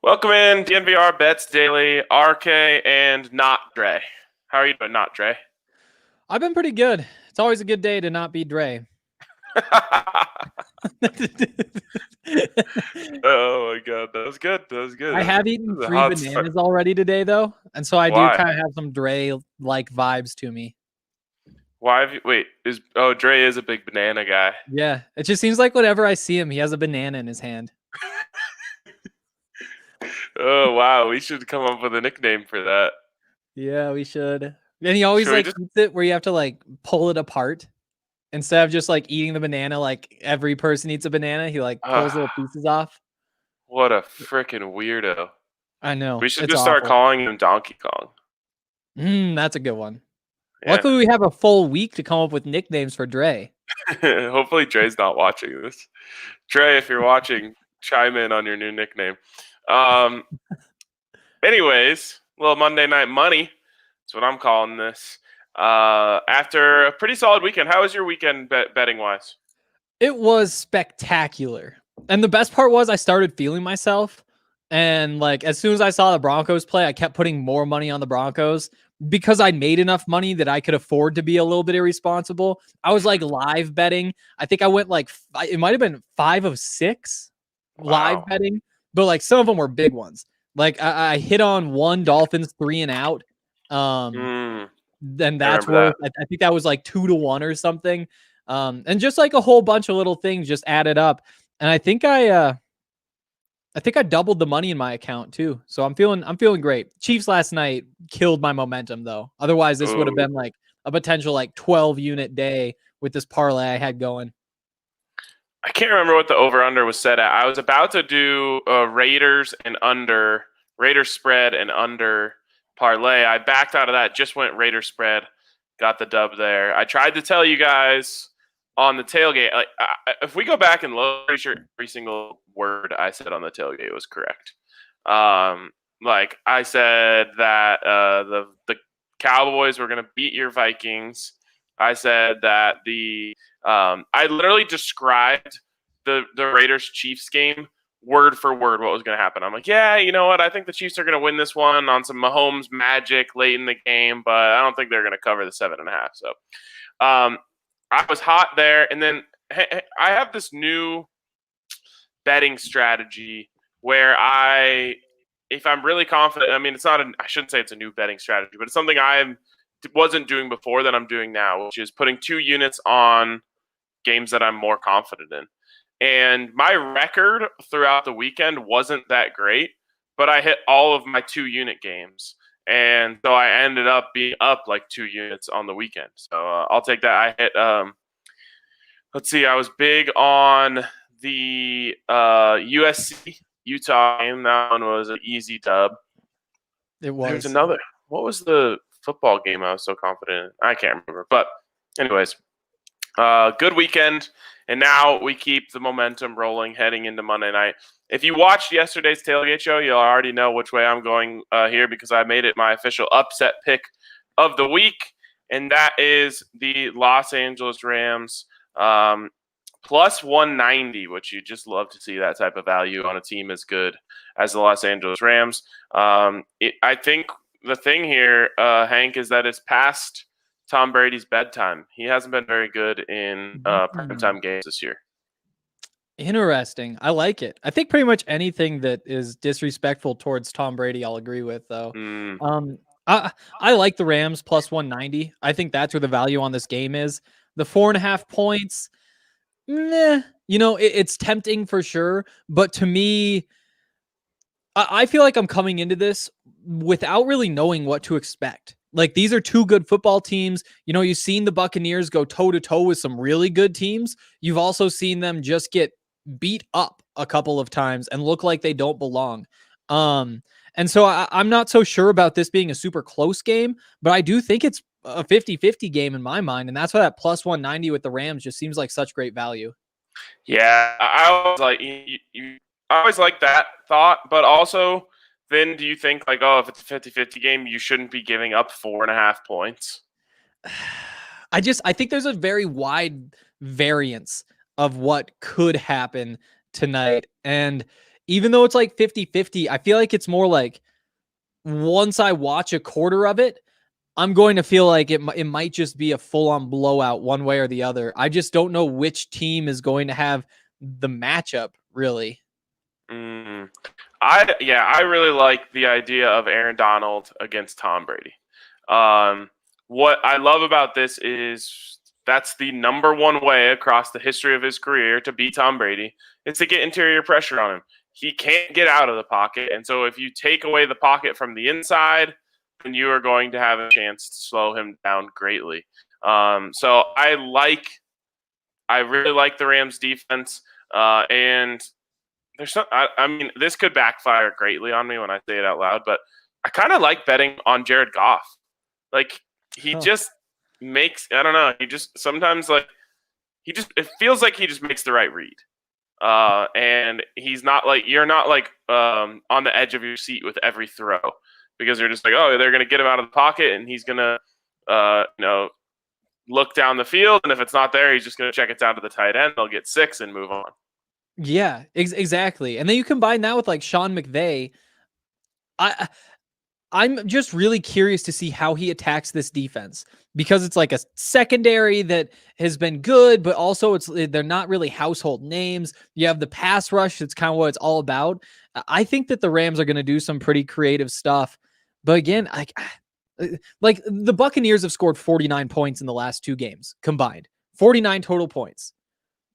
Welcome in DNVR Bets Daily, RK and not Dre. How are you doing, not Dre? I've been pretty good. It's always a good day to not be Dre. Oh my god, that was good. That was good. I have That eaten was a 3 hot start. bananas already today, though, and so I do Why? kind of have some Dre-like vibes to me. Why have you? Wait, Dre is a big banana guy. Yeah, it just seems like whenever I see him, he has a banana in his hand. Oh wow, we should come up with a nickname for that. Yeah, we should. And he always Should we like just? eats it where you have to like pull it apart instead of just like eating the banana like every person eats a banana. He like pulls little pieces off. What a freaking weirdo. I know We should it's just start awful. calling him Donkey Kong. That's a good one. Yeah. Luckily, we have a full week to come up with nicknames for Dre. Hopefully Dre's not watching this. Dre, if you're watching, chime in on your new nickname. Um, Anyways, little Monday Night Money. That's what I'm calling this. After a pretty solid weekend, how was your weekend betting wise? It was spectacular. And the best part was I started feeling myself. And like as soon as I saw the Broncos play, I kept putting more money on the Broncos because I made enough money that I could afford to be a little bit irresponsible. I was like live betting. I think I went like it might have been 5 of 6 live Wow. betting, but like some of them were big ones. Like I hit on one Dolphins 3 and out. Then I that's remember worth that. I think that was like 2-1 or something. And just like a whole bunch of little things just added up. And I think I doubled the money in my account too. So I'm feeling great. Chiefs last night killed my momentum though. Otherwise, this would have Ooh. been like a potential like 12 unit day with this parlay I had going. I can't remember what the over-under was set at. I was about to do Raiders spread and under parlay. I backed out of that, just went Raiders spread, got the dub there. I tried to tell you guys on the tailgate, like if we go back and look, pretty sure every single word I said on the tailgate was correct. Like I said that the Cowboys were going to beat your Vikings. I said that I literally described the Raiders Chiefs game word for word what was going to happen. I'm like, yeah, you know what? I think the Chiefs are going to win this one on some Mahomes magic late in the game, but I don't think they're going to cover the 7.5. So I was hot there. And then I have this new betting strategy where if I'm really confident, I mean, I shouldn't say it's a new betting strategy, but it's something I wasn't doing before that I'm doing now, which is putting 2 units on games that I'm more confident in. And my record throughout the weekend wasn't that great, but I hit all of my 2-unit games. And so I ended up being up like 2 units on the weekend. So I'll take that. I hit, let's see, I was big on the USC Utah game. That one was an easy dub. It was. There's another. What was the football game I was so confident in? I can't remember. But anyways, good weekend. And now we keep the momentum rolling heading into Monday night. If you watched yesterday's tailgate show, you'll already know which way I'm going here because I made it my official upset pick of the week. And that is the Los Angeles Rams plus 190, which you just love to see that type of value on a team as good as the Los Angeles Rams. I think the thing here, Hank, is that it's past Tom Brady's bedtime. He hasn't been very good in primetime games this year. Interesting. I like it. I think pretty much anything that is disrespectful towards Tom Brady, I'll agree with though. I like the Rams plus 190. I think that's where the value on this game is. The 4.5 points, it's tempting for sure. But to me, I feel like I'm coming into this without really knowing what to expect. Like these are 2 good football teams. You've seen the Buccaneers go toe to toe with some really good teams. You've also seen them just get beat up a couple of times and look like they don't belong. And so I'm not so sure about this being a super close game, but I do think it's a 50-50 game in my mind. And that's why that plus 190 with the Rams just seems like such great value. Yeah, I always like I always like that thought, but also then do you think like, oh, if it's a 50-50 game, you shouldn't be giving up 4.5 points? I think there's a very wide variance of what could happen tonight. And even though it's like 50-50, I feel like it's more like once I watch a quarter of it, I'm going to feel like it might just be a full-on blowout one way or the other. I just don't know which team is going to have the matchup, really. Mm. I really like the idea of Aaron Donald against Tom Brady. What I love about this is that's the number one way across the history of his career to beat Tom Brady is to get interior pressure on him. He can't get out of the pocket, and so if you take away the pocket from the inside, then you are going to have a chance to slow him down greatly. So I really like the Rams defense, and there's some. I mean, this could backfire greatly on me when I say it out loud, but I kind of like betting on Jared Goff. Like he Huh. just makes. I don't know. He just sometimes like he just. It feels like he just makes the right read. And he's not like you're not like on the edge of your seat with every throw because you're just like, oh, they're gonna get him out of the pocket and he's gonna look down the field, and if it's not there, he's just gonna check it down to the tight end. They'll get 6 and move on. Yeah, exactly. And then you combine that with like Sean McVay. I'm just really curious to see how he attacks this defense because it's like a secondary that has been good, but also they're not really household names. You have the pass rush. That's kind of what it's all about. I think that the Rams are going to do some pretty creative stuff. But again, like the Buccaneers have scored 49 points in the last 2 games combined, 49 total points.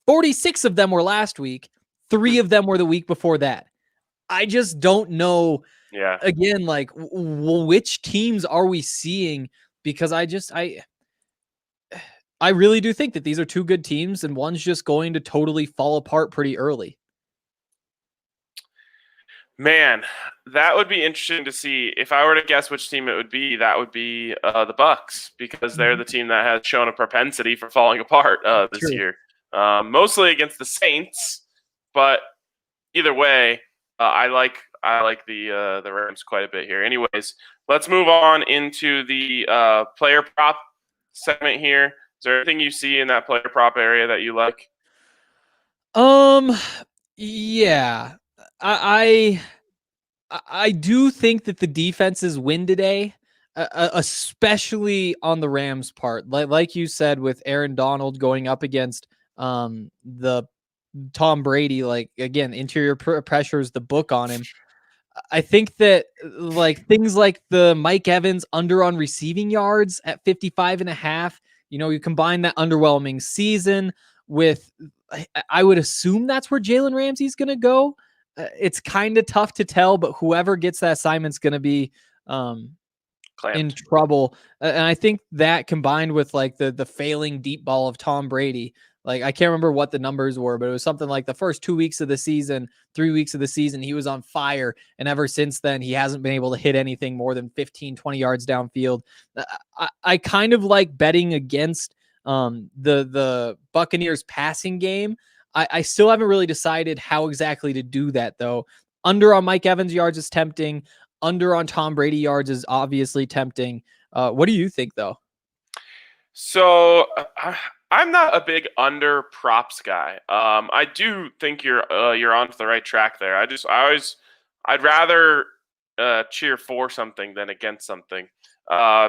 46 of them were last week. 3 of them were the week before that. I just don't know. Yeah. Again, like which teams are we seeing? Because I really do think that these are 2 good teams, and one's just going to totally fall apart pretty early. Man, that would be interesting to see. If I were to guess which team it would be, that would be the Bucs because they're the team that has shown a propensity for falling apart this True. year, mostly against the Saints. But either way, I like the Rams quite a bit here. Anyways, let's move on into the player prop segment here. Is there anything you see in that player prop area that you like? Yeah, I do think that the defenses win today, especially on the Rams part. Like you said, with Aaron Donald going up against the Tom Brady, like again, interior pressure is the book on him. I think that like things like the Mike Evans under on receiving yards at 55.5, you combine that underwhelming season with, I would assume that's where Jalen Ramsey's going to go. It's kind of tough to tell, but whoever gets that assignment's going to be in trouble. And I think that combined with like the failing deep ball of Tom Brady, like I can't remember what the numbers were, but it was something like the first 2 weeks of the season, 3 weeks of the season, he was on fire. And ever since then, he hasn't been able to hit anything more than 15, 20 yards downfield. I kind of like betting against the Buccaneers passing game. I still haven't really decided how exactly to do that though. Under on Mike Evans yards is tempting. Under on Tom Brady yards is obviously tempting. What do you think though? So I'm not a big under props guy. I do think you're on the right track there. I'd rather cheer for something than against something.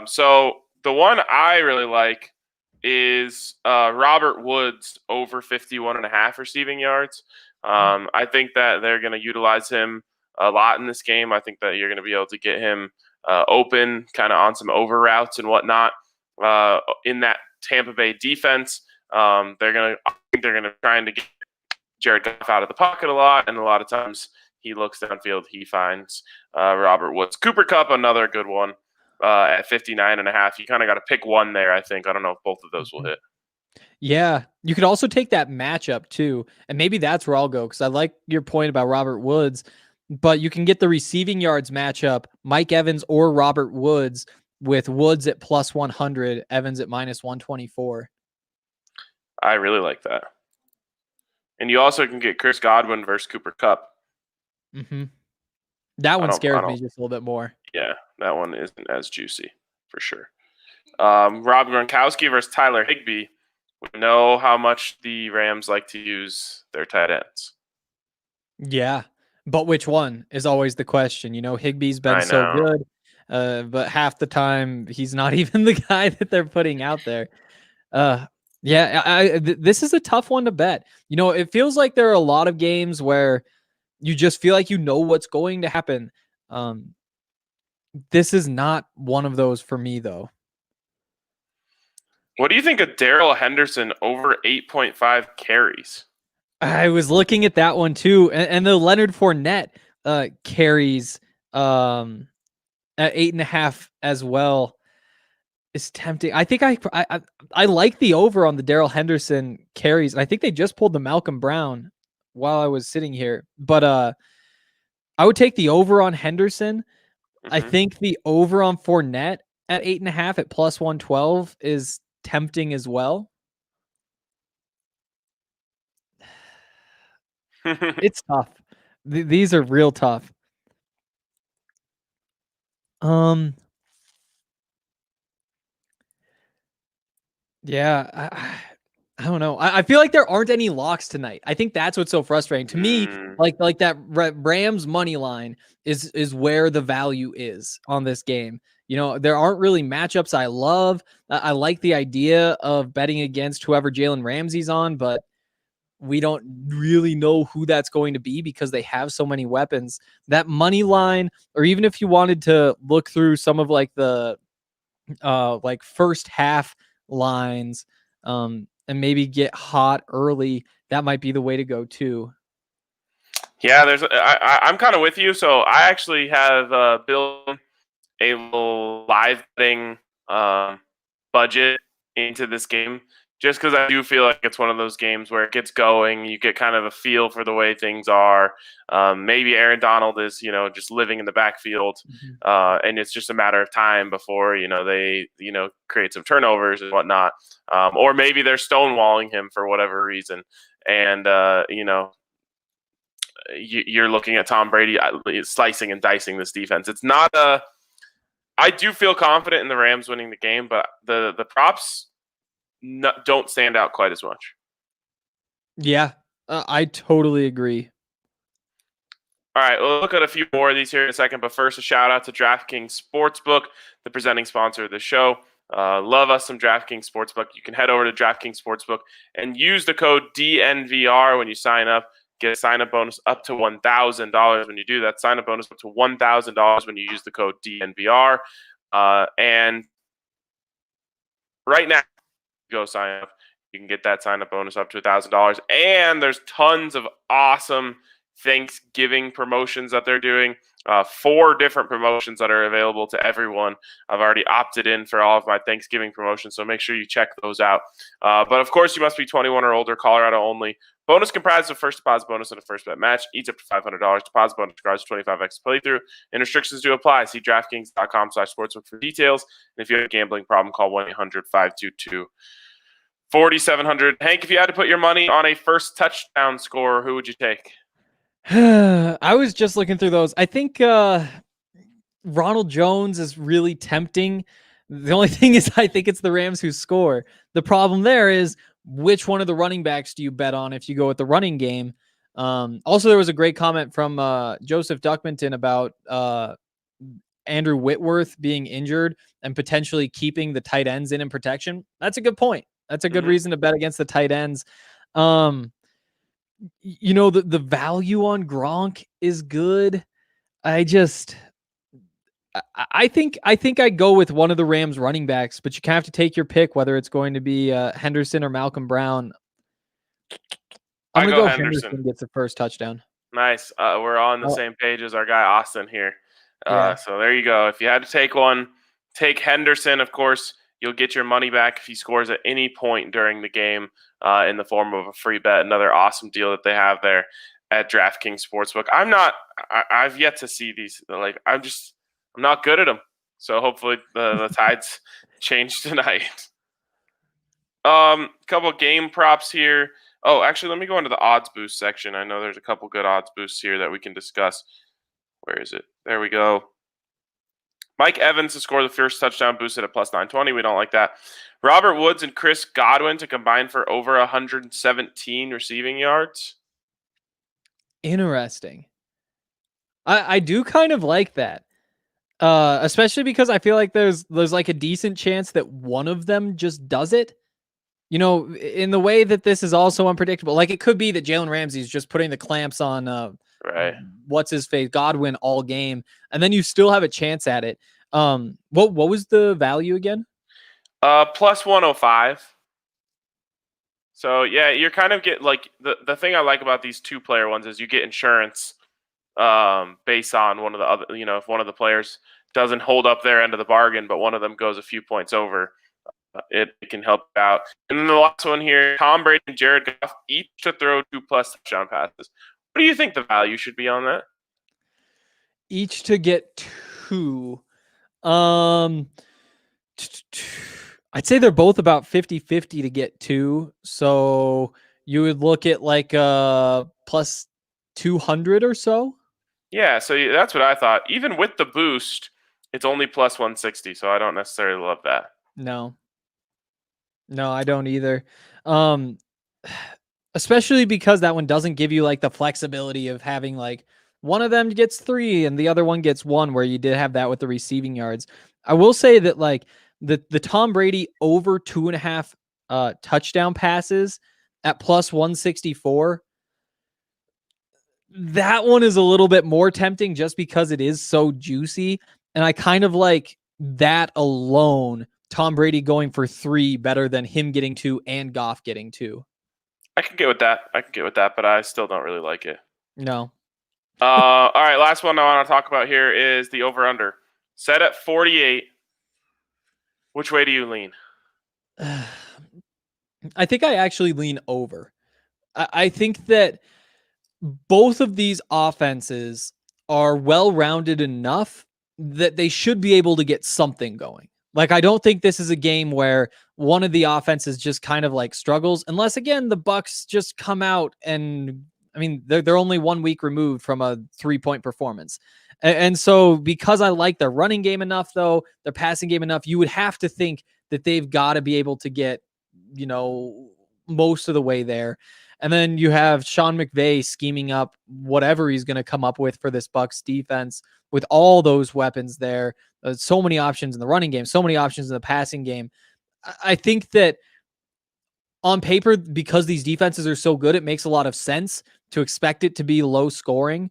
So the one I really like is Robert Woods over 51.5 receiving yards. I think that they're going to utilize him a lot in this game. I think that you're going to be able to get him open kind of on some over routes and whatnot in that Tampa Bay defense. I think they're going to try to get Jared Goff out of the pocket a lot, and a lot of times he looks downfield, he finds Robert Woods. Cooper Kupp, another good one at 59.5. You kind of got to pick one there, I think. I don't know if both of those will hit. Yeah, you could also take that matchup too, and maybe that's where I'll go because I like your point about Robert Woods, but you can get the receiving yards matchup, Mike Evans or Robert Woods, with Woods at plus 100, Evans at minus 124. I really like that. And you also can get Chris Godwin versus Cooper Kupp. Mm-hmm. That one scares me just a little bit more. Yeah, that one isn't as juicy for sure. Rob Gronkowski versus Tyler Higbee. We know how much the Rams like to use their tight ends. Yeah. But which one is always the question. Higbee's been I so know. good, but half the time he's not even the guy that they're putting out there. Yeah, this is a tough one to bet. It feels like there are a lot of games where you just feel like what's going to happen. This is not one of those for me, though. What do you think of Darrell Henderson over 8.5 carries? I was looking at that one too, and the Leonard Fournette carries at 8.5 as well is tempting. I think I like the over on the Darrell Henderson carries, and I think they just pulled the Malcolm Brown while I was sitting here, but I would take the over on Henderson. I think the over on Fournette at 8.5 at plus 112 is tempting as well. It's tough. These are real tough. Yeah, I don't know. I feel like there aren't any locks tonight. I think that's what's so frustrating to me. Like that Rams money line is where the value is on this game. There aren't really matchups I love. I like the idea of betting against whoever Jalen Ramsey's on, but we don't really know who that's going to be because they have so many weapons. That money line, or even if you wanted to look through some of like the like first half lines, and maybe get hot early, that might be the way to go too. Yeah, I'm kind of with you. So I actually have built a little live betting budget into this game, just because I do feel like it's one of those games where it gets going. You get kind of a feel for the way things are. Maybe Aaron Donald is, just living in the backfield, and it's just a matter of time before, they, create some turnovers and whatnot. Or maybe they're stonewalling him for whatever reason. And, you're looking at Tom Brady slicing and dicing this defense. It's not a. I do feel confident in the Rams winning the game, but the props don't stand out quite as much. Yeah, I totally agree. All right, we'll look at a few more of these here in a second, but first, a shout out to DraftKings Sportsbook, the presenting sponsor of the show. Love us some DraftKings Sportsbook. You can head over to DraftKings Sportsbook and use the code DNVR when you sign up. Get a sign-up bonus up to $1,000 when you do that. Sign-up bonus up to $1,000 when you use the code DNVR. And right now, go sign up. You can get that sign-up bonus up to $1,000. And there's tons of awesome Thanksgiving promotions that they're doing. 4 different promotions that are available to everyone. I've already opted in for all of my Thanksgiving promotions, so make sure you check those out. But of course, you must be 21 or older, Colorado only. Bonus comprised of first deposit bonus and a first bet match. Each up to $500. Deposit bonus regards 25x playthrough. And restrictions do apply. See DraftKings.com/sportsbook for details. And if you have a gambling problem, call 1-800-522-4700. Hank, if you had to put your money on a first touchdown score, who would you take? I was just looking through those. I think Ronald Jones is really tempting. The only thing is I think it's the Rams who score. The problem there is which one of the running backs do you bet on if you go with the running game? Also, there was a great comment from Joseph Duckmanton about Andrew Whitworth being injured and potentially keeping the tight ends in protection. That's a good point. That's a good reason to bet against the tight ends. The value on Gronk is good. I think I'd go with one of the Rams running backs, but you kind of have to take your pick whether it's going to be Henderson or Malcolm Brown. I'm gonna go Henderson gets the first touchdown. Nice. We're on the same page as our guy Austin here. Yeah. So there you go. If you had to take one, take Henderson. Of course, you'll get your money back if he scores at any point during the game in the form of a free bet. Another awesome deal that they have there at DraftKings Sportsbook. I've yet to see these. I'm not good at them. So hopefully the tides change tonight. Couple game props here. Oh, actually, let me go into the odds boost section. I know there's a couple good odds boosts here that we can discuss. Where is it? There we go. Mike Evans to score the first touchdown boosted at plus 920. We don't like that. Robert Woods and Chris Godwin to combine for over 117 receiving yards. Interesting. I do kind of like that. Especially because I feel like there's like a decent chance that one of them just does it. You know, in the way that this is also unpredictable. Like it could be that Jalen Ramsey's just putting the clamps on Right. what's his face, Godwin all game, and then you still have a chance at it. What was the value again? Plus 105. So yeah, you're kind of get like the thing I like about these 2-player ones is you get insurance based on one of the other, if one of the players doesn't hold up their end of the bargain, but one of them goes a few points over, it can help out. And then the last one here, Tom Brady and Jared Goff each to throw 2+ touchdown passes. What do you think the value should be on that? Each to get 2. I'd say they're both about 50-50 to get 2. So you would look at like plus 200 or so. Yeah, so that's what I thought. Even with the boost, it's only plus 160, so I don't necessarily love that. No, I don't either. Especially because that one doesn't give you like the flexibility of having like one of them gets 3 and the other one gets 1, where you did have that with the receiving yards. I will say that like the Tom Brady over 2.5 touchdown passes at plus 164. That one is a little bit more tempting just because it is so juicy. And I kind of like that alone, Tom Brady going for 3 better than him getting 2 and Goff getting 2. I can get with that. But I still don't really like it. No. All right, last one I want to talk about here is the over-under. Set at 48. Which way do you lean? I think I actually lean over. I think that both of these offenses are well-rounded enough that they should be able to get something going. Like, I don't think this is a game where one of the offenses just kind of like struggles, unless again, the Bucs just come out and I mean, they're only 1 week removed from a 3-point performance. And so because I like their running game enough, though, their passing game enough, you would have to think that they've got to be able to get, most of the way there. And then you have Sean McVay scheming up whatever he's going to come up with for this Bucs defense with all those weapons there. So many options in the running game, so many options in the passing game. I think that on paper, because these defenses are so good, it makes a lot of sense to expect it to be low scoring.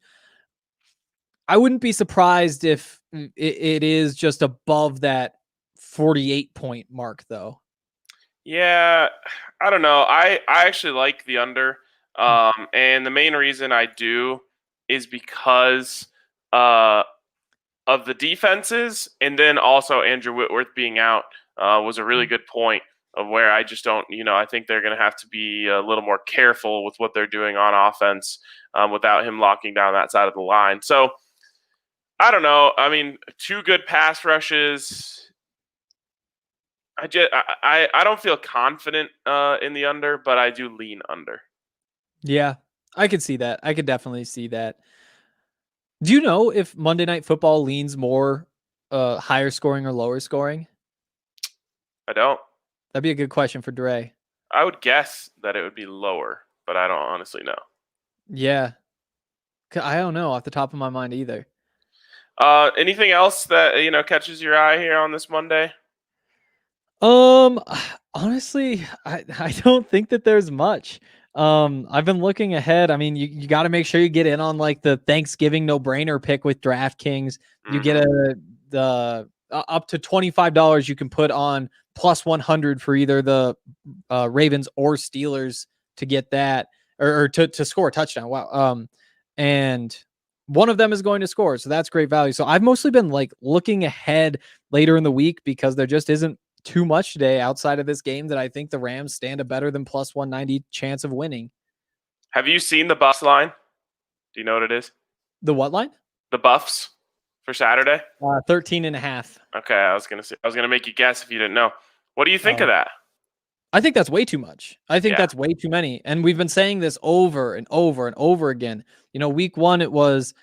I wouldn't be surprised if it is just above that 48-point mark, though. Yeah, I don't know. I actually like the under. And the main reason I do is because of the defenses, and then also Andrew Whitworth being out was a really good point of where I just don't, I think they're going to have to be a little more careful with what they're doing on offense without him locking down that side of the line. So I don't know. I mean, 2 good pass rushes. I don't feel confident in the under, but I do lean under. Yeah, I could see that. I could definitely see that. Do you know if Monday Night Football leans more higher scoring or lower scoring? I don't. That'd be a good question for Dre. I would guess that it would be lower, but I don't honestly know. Yeah. I don't know off the top of my mind either. Anything else that catches your eye here on this Monday? Honestly, I don't think that there's much. I've been looking ahead. I mean, you got to make sure you get in on like the Thanksgiving no-brainer pick with DraftKings. You get the up to $25 you can put on plus 100 for either the Ravens or Steelers to get that or to score a touchdown. Wow. And one of them is going to score, so that's great value. So I've mostly been like looking ahead later in the week because there just isn't too much today outside of this game that I think the Rams stand a better than plus 190 chance of winning. Have you seen the Buffs line? Do you know what it is? The what line? The Buffs for Saturday? 13.5. Okay, I was gonna make you guess if you didn't know. What do you think of that? I think that's way too much. I think that's way too many. And we've been saying this over and over and over again. Week 1, it was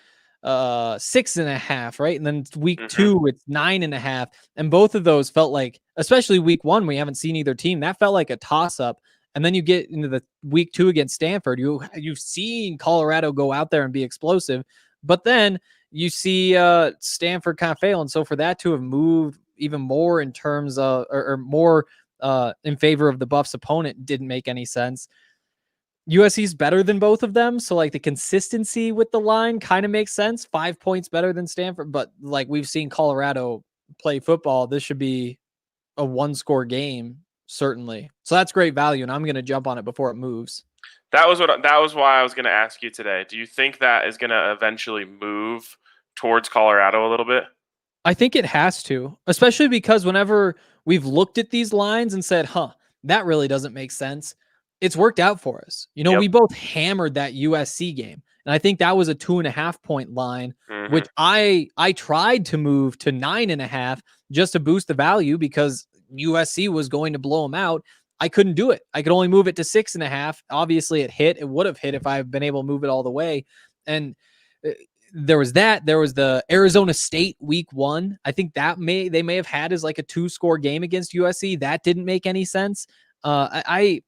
6.5, right? And then week 2, it's 9.5. And both of those felt like, especially week 1, we haven't seen either team. That felt like a toss-up. And then you get into the week 2 against Stanford. You've seen Colorado go out there and be explosive. But then you see Stanford kind of fail. And so for that to have moved even more in terms of, or more in favor of the Buffs opponent didn't make any sense. USC's better than both of them. So like the consistency with the line kind of makes sense. 5 points better than Stanford, but like we've seen Colorado play football. This should be a 1-score game, certainly. So that's great value. And I'm going to jump on it before it moves. That was why I was going to ask you today. Do you think that is going to eventually move towards Colorado a little bit? I think it has to, especially because whenever we've looked at these lines and said, that really doesn't make sense, it's worked out for us. Yep. We both hammered that USC game. And I think that was a 2.5 point line, which I tried to move to 9.5 just to boost the value because USC was going to blow them out. I couldn't do it. I could only move it to 6.5. Obviously it hit. It would have hit if I've been able to move it all the way. And there was that. There was the Arizona State week 1. I think that they may have had as like a 2-score game against USC. That didn't make any sense. I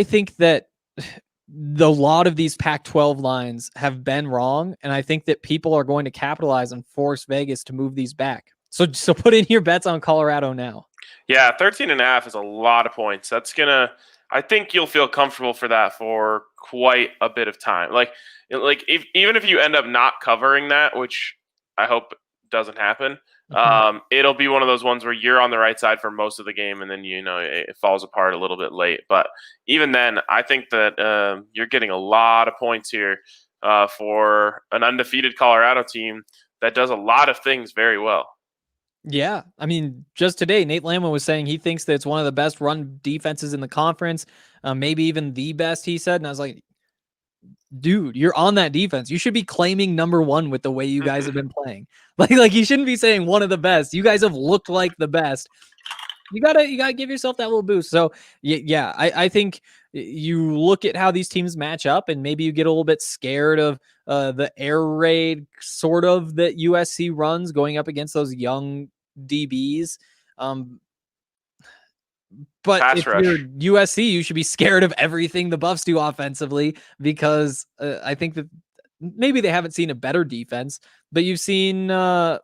think that a lot of these Pac-12 lines have been wrong, and I think that people are going to capitalize and force Vegas to move these back. So put in your bets on Colorado now. Yeah, 13.5 is a lot of points. I think you'll feel comfortable for that for quite a bit of time. Even if you end up not covering that, which I hope doesn't happen, it'll be one of those ones where you're on the right side for most of the game, and then it falls apart a little bit late. But even then, I think that you're getting a lot of points here for an undefeated Colorado team that does a lot of things very well. Yeah, I mean, just today, Nate Landman was saying he thinks that it's one of the best run defenses in the conference, maybe even the best, he said. And I was like, dude, you're on that defense. You should be claiming number 1 with the way you guys have been playing. Like you shouldn't be saying one of the best. You guys have looked like the best. You gotta give yourself that little boost. So yeah, I think you look at how these teams match up, and maybe you get a little bit scared of the air raid sort of that USC runs going up against those young DBs. But Pass if rush. you're USC, you should be scared of everything the Buffs do offensively, because I think that maybe they haven't seen a better defense, but you've seen, for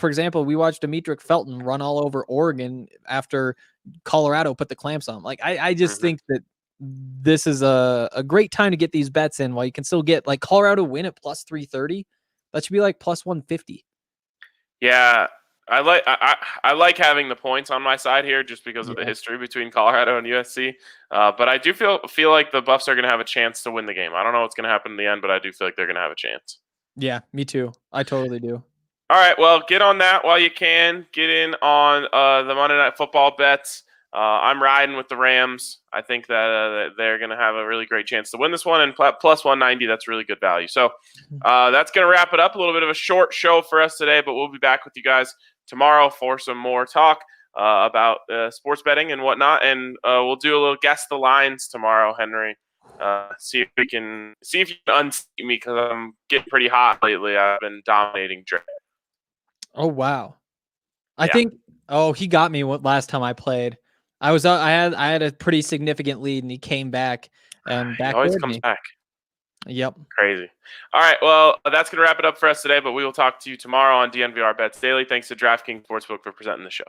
example, we watched Demetric Felton run all over Oregon after Colorado put the clamps on. Like, I just think that this is a great time to get these bets in while you can still get like Colorado win at plus 330. That should be like plus 150. Yeah. I like having the points on my side here just because of the history between Colorado and USC. But I do feel like the Buffs are going to have a chance to win the game. I don't know what's going to happen in the end, but I do feel like they're going to have a chance. Yeah, me too. I totally do. All right, well, get on that while you can. Get in on the Monday Night Football bets. I'm riding with the Rams. I think that they're going to have a really great chance to win this one, and plus 190, that's really good value. So that's going to wrap it up. A little bit of a short show for us today, but we'll be back with you guys tomorrow for some more talk about sports betting and whatnot, and we'll do a little guess the lines tomorrow, Henry. See if you can unseat me, because I'm getting pretty hot lately. I've been dominating Dre. Oh wow! I think he got me last time I played. I had a pretty significant lead, and he came back and he always comes back. Yep. Crazy. All right. Well, that's going to wrap it up for us today, but we will talk to you tomorrow on DNVR Bets Daily. Thanks to DraftKings Sportsbook for presenting the show.